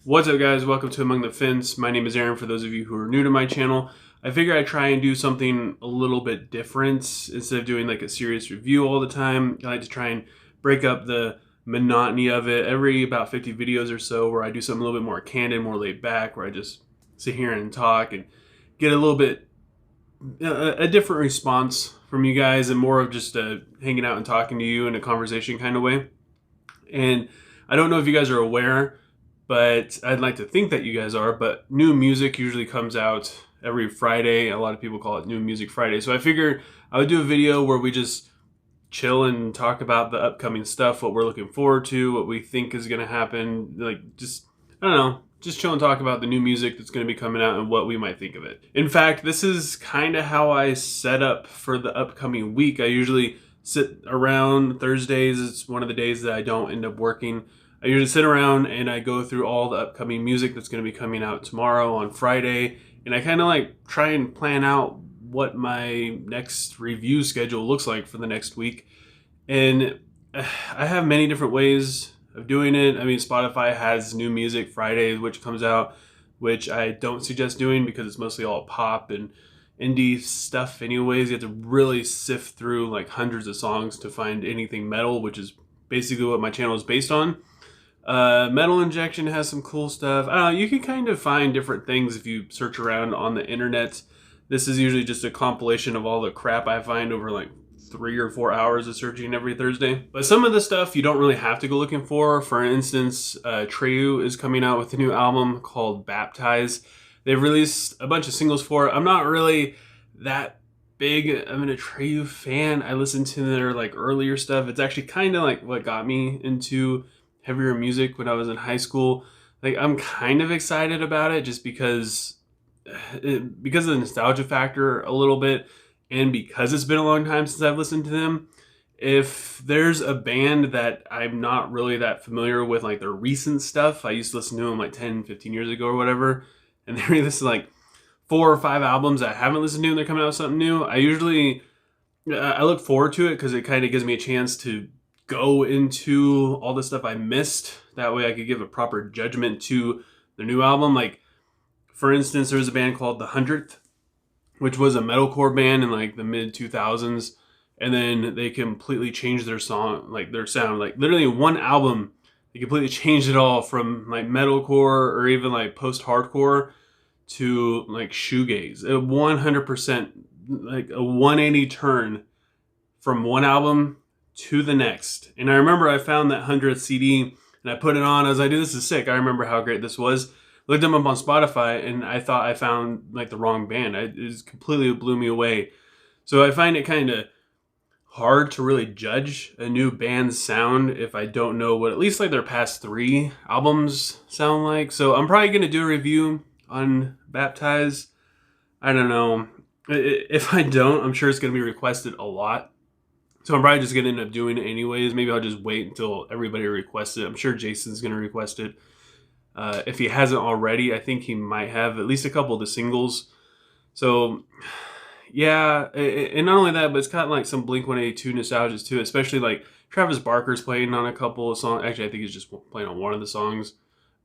What's up, guys? Welcome to Among the Fence. My name is Aaron, for those of you who are new to my channel. I figure I try and do something a little bit different. Instead of doing like a serious review all the time, I like to try and break up the monotony of it every about 50 videos or so, where I do something a little bit more candid, more laid back, where I just sit here and talk and get a little bit a different response from you guys, and more of just hanging out and talking to you in a conversation kind of way. And I don't know if you guys are aware, but I'd like to think that you guys are, but new music usually comes out every Friday. A lot of people call it New Music Friday. So I figured I would do a video where we just chill and talk about the upcoming stuff, what we're looking forward to, what we think is going to happen. Like, just, I don't know, just chill and talk about the new music that's going to be coming out and what we might think of it. In fact, this is kind of how I set up for the upcoming week. I usually sit around Thursdays. It's one of the days that I don't end up working. I usually sit around and I go through all the upcoming music that's going to be coming out tomorrow on Friday. And I kind of like try and plan out what my next review schedule looks like for the next week. And I have many different ways of doing it. I mean, Spotify has New Music Fridays, which comes out, which I don't suggest doing because it's mostly all pop and indie stuff anyways. You have to really sift through like hundreds of songs to find anything metal, which is basically what my channel is based on. Metal Injection has some cool stuff. I don't know, you can kind of find different things if you search around on the internet. This is usually just a compilation of all the crap I find over like 3 or 4 hours of searching every Thursday. But some of the stuff you don't really have to go looking for. For instance, Atreyu is coming out with a new album called Baptize. They've released a bunch of singles for it. I'm not really that big of an Atreyu fan. I listened to their like earlier stuff. It's actually kind of like what got me into heavier music when I was in high school. Like, I'm kind of excited about it just because of the nostalgia factor a little bit, and because it's been a long time since I've listened to them. If there's a band that I'm not really that familiar with, like their recent stuff, I used to listen to them like 10, 15 years ago or whatever, and they released like 4 or 5 albums I haven't listened to and they're coming out with something new, I look forward to it because it kind of gives me a chance to go into all the stuff I missed. That way I could give a proper judgment to the new album. Like, for instance, there was a band called The 100th, which was a metalcore band in like the mid 2000s. And then they completely changed their song, like their sound. Like, literally one album, they completely changed it all from like metalcore or even like post-hardcore to like shoegaze. 100%, like a 180 turn from one album to the next. And I remember I found that 100th CD and I put it on. I was like, dude, this is sick. I remember how great this was. Looked them up on Spotify and I thought I found like the wrong band. It just completely blew me away. So I find it kind of hard to really judge a new band's sound if I don't know what at least like their past 3 albums sound like. So I'm probably going to do a review on Baptize. I don't know. If I don't, I'm sure it's going to be requested a lot. So I'm probably just going to end up doing it anyways. Maybe I'll just wait until everybody requests it. I'm sure Jason's going to request it. If he hasn't already, I think he might have at least a couple of the singles. So, yeah. And not only that, but it's got like some Blink-182 nostalgia too. Especially like Travis Barker's playing on a couple of songs. Actually, I think he's just playing on one of the songs.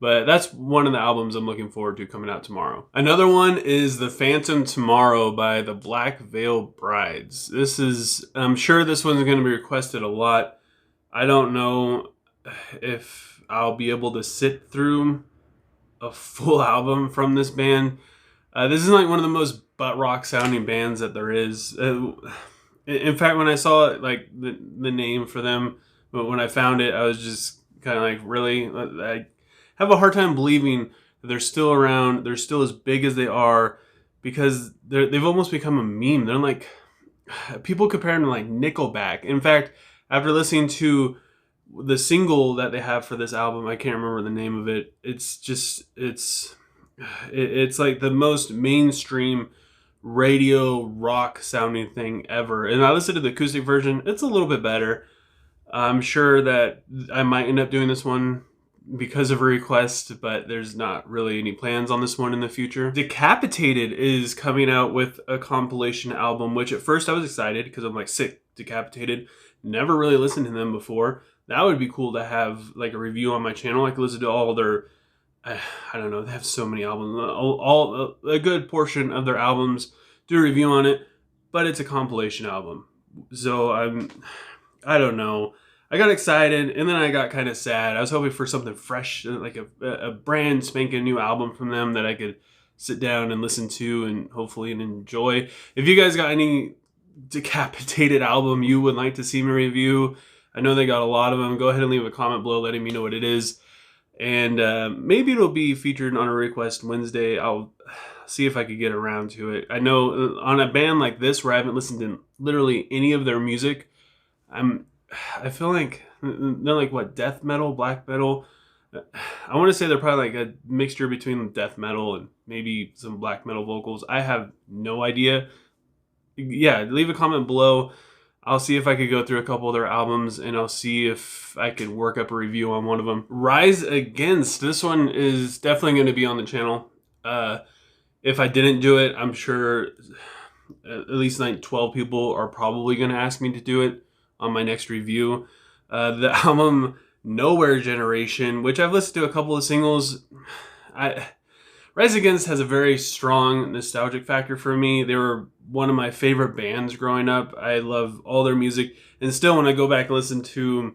But that's one of the albums I'm looking forward to coming out tomorrow. Another one is The Phantom Tomorrow by the Black Veil Brides. I'm sure this one's going to be requested a lot. I don't know if I'll be able to sit through a full album from this band. This is like one of the most butt rock sounding bands that there is. In fact, when I saw it, like the name for them, but when I found it, I was just kind of like, really? I have a hard time believing that they're still around. They're still as big as they are, because they've almost become a meme. They're like, people compare them to like Nickelback. In fact, after listening to the single that they have for this album, I can't remember the name of it. It's like the most mainstream radio rock sounding thing ever. And I listened to the acoustic version. It's a little bit better. I'm sure that I might end up doing this one because of a request, but there's not really any plans on this one in the future. Decapitated is coming out with a compilation album, which at first I was excited because I'm like, sick, Decapitated. Never really listened to them before. That would be cool to have like a review on my channel. I could listen to all their I don't know. They have so many albums. All a good portion of their albums do a review on it, but it's a compilation album. So I don't know. I got excited and then I got kind of sad. I was hoping for something fresh, like a brand spanking new album from them that I could sit down and listen to and hopefully enjoy. If you guys got any Decapitated album you would like to see me review, I know they got a lot of them. Go ahead and leave a comment below letting me know what it is. And maybe it'll be featured on a Request Wednesday. I'll see if I could get around to it. I know on a band like this where I haven't listened to literally any of their music, I feel like they're like what, death metal, black metal. I want to say they're probably like a mixture between death metal and maybe some black metal vocals. I have no idea. Yeah, leave a comment below. I'll see if I could go through a couple of their albums and I'll see if I could work up a review on one of them. Rise Against. This one is definitely going to be on the channel. If I didn't do it, I'm sure at least like 12 people are probably going to ask me to do it on my next review. The album Nowhere Generation, which I've listened to a couple of singles. Rise Against has a very strong nostalgic factor for me. They were one of my favorite bands growing up. I love all their music. And still, when I go back and listen to,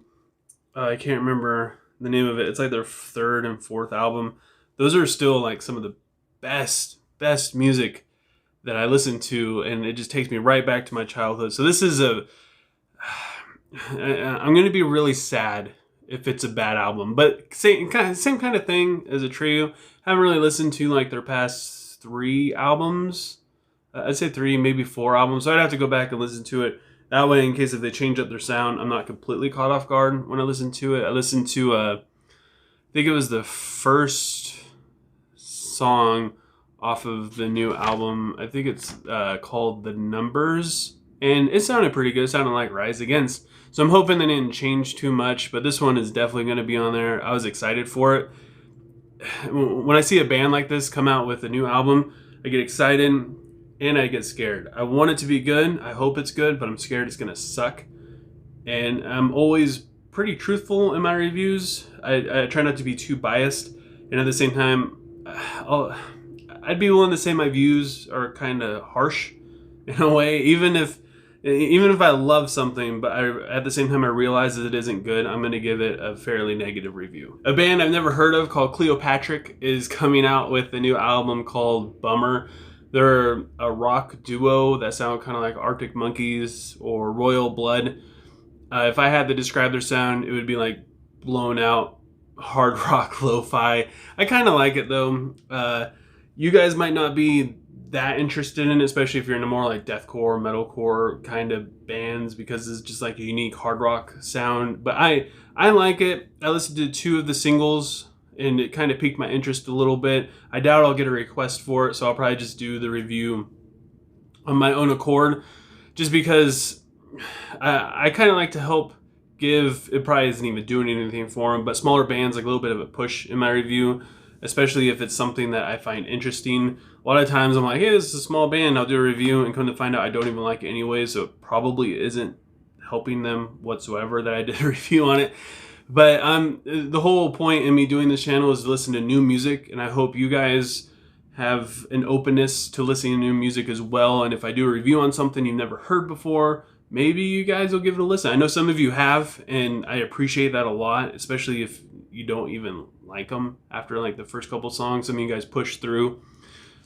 I can't remember the name of it. It's like their third and fourth album. Those are still like some of the best music that I listen to. And it just takes me right back to my childhood. So this is I'm going to be really sad if it's a bad album, but same kind of thing as Atreyu. Haven't really listened to like their past 3 albums. I'd say 3, maybe 4 albums. So I'd have to go back and listen to it. That way, in case if they change up their sound, I'm not completely caught off guard when I listen to it. I listened to, I think it was the first song off of the new album. I think it's called The Numbers. And it sounded pretty good. It sounded like Rise Against. So I'm hoping they didn't change too much, but this one is definitely going to be on there. I was excited for it. When I see a band like this come out with a new album, I get excited and I get scared. I want it to be good. I hope it's good, but I'm scared it's going to suck. And I'm always pretty truthful in my reviews. I try not to be too biased. And at the same time, I'd be willing to say my views are kind of harsh in a way, even if I love something, but at the same time I realize that it isn't good, I'm going to give it a fairly negative review. A band I've never heard of called Cleopatrick is coming out with a new album called Bummer. They're a rock duo that sound kind of like Arctic Monkeys or Royal Blood. If I had to describe their sound, it would be like blown out hard rock lo-fi. I kind of like it though. You guys might not be that interested in it, especially if you're into more like deathcore, metalcore kind of bands, because it's just like a unique hard rock sound. But I like it. I listened to 2 of the singles and it kind of piqued my interest a little bit. I doubt I'll get a request for it, so I'll probably just do the review on my own accord, just because I kind of like to help give, it probably isn't even doing anything for them, but smaller bands like a little bit of a push in my review, especially if it's something that I find interesting. A lot of times I'm like, hey, this is a small band, I'll do a review, and come to find out I don't even like it anyway, so it probably isn't helping them whatsoever that I did a review on it. But the whole point in me doing this channel is to listen to new music, and I hope you guys have an openness to listening to new music as well. And if I do a review on something you've never heard before, maybe you guys will give it a listen. I know some of you have, and I appreciate that a lot, especially if you don't even like them after like the first couple songs. Some of you guys push through.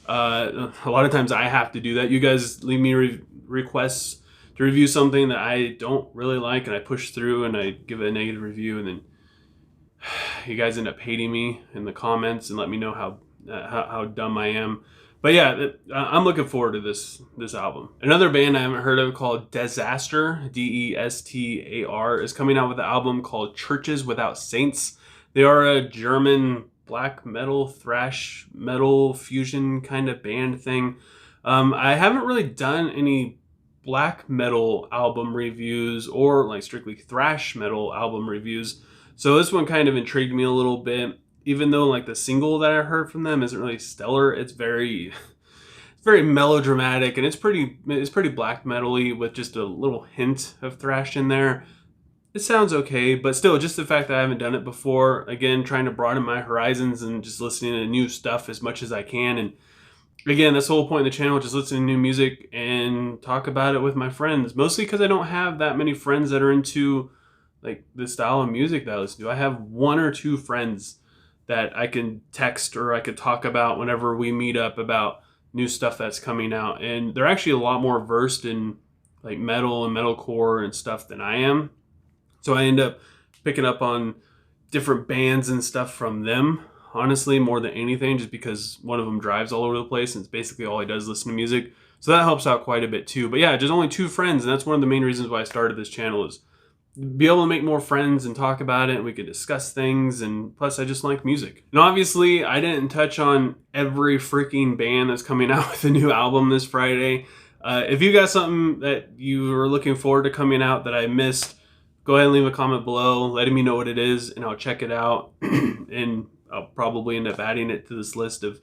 A lot of times I have to do that. You guys leave me requests to review something that I don't really like, and I push through and I give it a negative review, and then you guys end up hating me in the comments and let me know how dumb I am. But yeah, I'm looking forward to this album. Another band I haven't heard of called Desaster, Destar, is coming out with an album called Churches Without Saints. They are a German black metal, thrash metal fusion kind of band thing. I haven't really done any black metal album reviews or like strictly thrash metal album reviews, so this one kind of intrigued me a little bit. Even though like the single that I heard from them isn't really stellar, it's very melodramatic, and it's pretty black metal-y with just a little hint of thrash in there. it sounds okay, but still, just the fact that I haven't done it before, again, trying to broaden my horizons and just listening to new stuff as much as I can. And again, that's the whole point of the channel, just listening to new music and talk about it with my friends. Mostly because I don't have that many friends that are into like the style of music that I listen to. I have 1 or 2 friends that I can text or I could talk about whenever we meet up about new stuff that's coming out. And they're actually a lot more versed in like metal and metalcore and stuff than I am. So I end up picking up on different bands and stuff from them, honestly, more than anything, just because one of them drives all over the place and it's basically all he does is listen to music. So that helps out quite a bit too. But yeah, just only 2 friends, and that's one of the main reasons why I started this channel, is be able to make more friends and talk about it, and we could discuss things, and plus I just like music. And obviously I didn't touch on every freaking band that's coming out with a new album this Friday. If you got something that you are looking forward to coming out that I missed, go ahead and leave a comment below letting me know what it is, and I'll check it out. And I'll probably end up adding it to this list of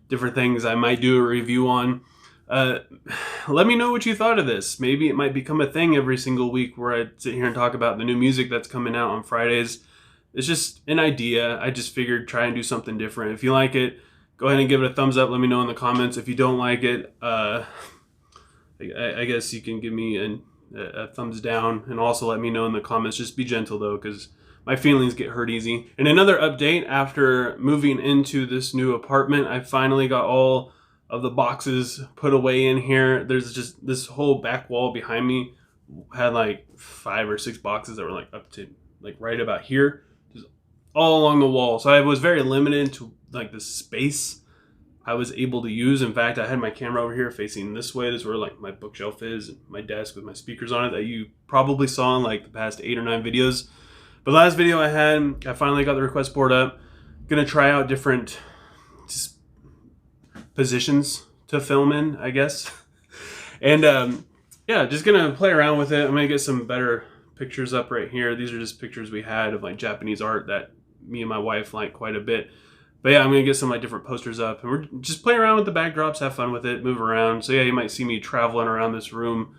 different things I might do a review on. Let me know what you thought of this. Maybe it might become a thing every single week where I sit here and talk about the new music that's coming out on Fridays. It's just an idea. I just figured try and do something different. If you like it, go ahead and give it a thumbs up. Let me know in the comments. If you don't like it, I guess you can give me a thumbs down, and also let me know in the comments. Just be gentle though, because my feelings get hurt easy. And another update, after moving into this new apartment, I finally got all of the boxes put away in here. There's just this whole back wall behind me had like 5 or 6 boxes that were like up to like right about here, just all along the wall. So I was very limited to like the space I was able to use. In fact, I had my camera over here facing this way. This is where like my bookshelf is, and my desk with my speakers on it that you probably saw in like the past 8 or 9 videos. But the last video I had, I finally got the request board up. Gonna try out different just positions to film in, I guess. And yeah, just gonna play around with it. I'm gonna get some better pictures up right here. These are just pictures we had of like Japanese art that me and my wife like quite a bit. But yeah, I'm gonna get some like different posters up, and we're just playing around with the backdrops, have fun with it, move around. So yeah, you might see me traveling around this room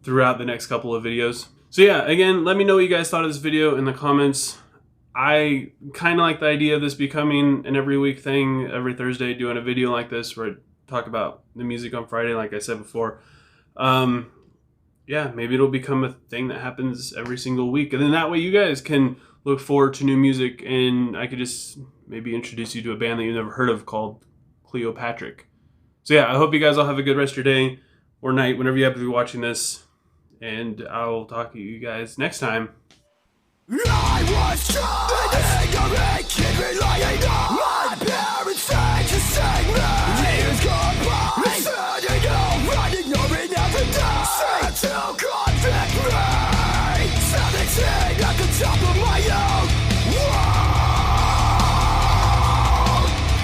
throughout the next couple of videos. So yeah, again, let me know what you guys thought of this video in the comments. I kind of like the idea of this becoming an every week thing, every Thursday doing a video like this where I talk about the music on Friday, like I said before. Yeah, maybe it'll become a thing that happens every single week. And then that way you guys can look forward to new music, and I could just maybe introduce you to a band that you've never heard of called Cleopatric. So yeah, I hope you guys all have a good rest of your day or night whenever you happen to be watching this. And I'll talk to you guys next time. I was trying to make it lying down.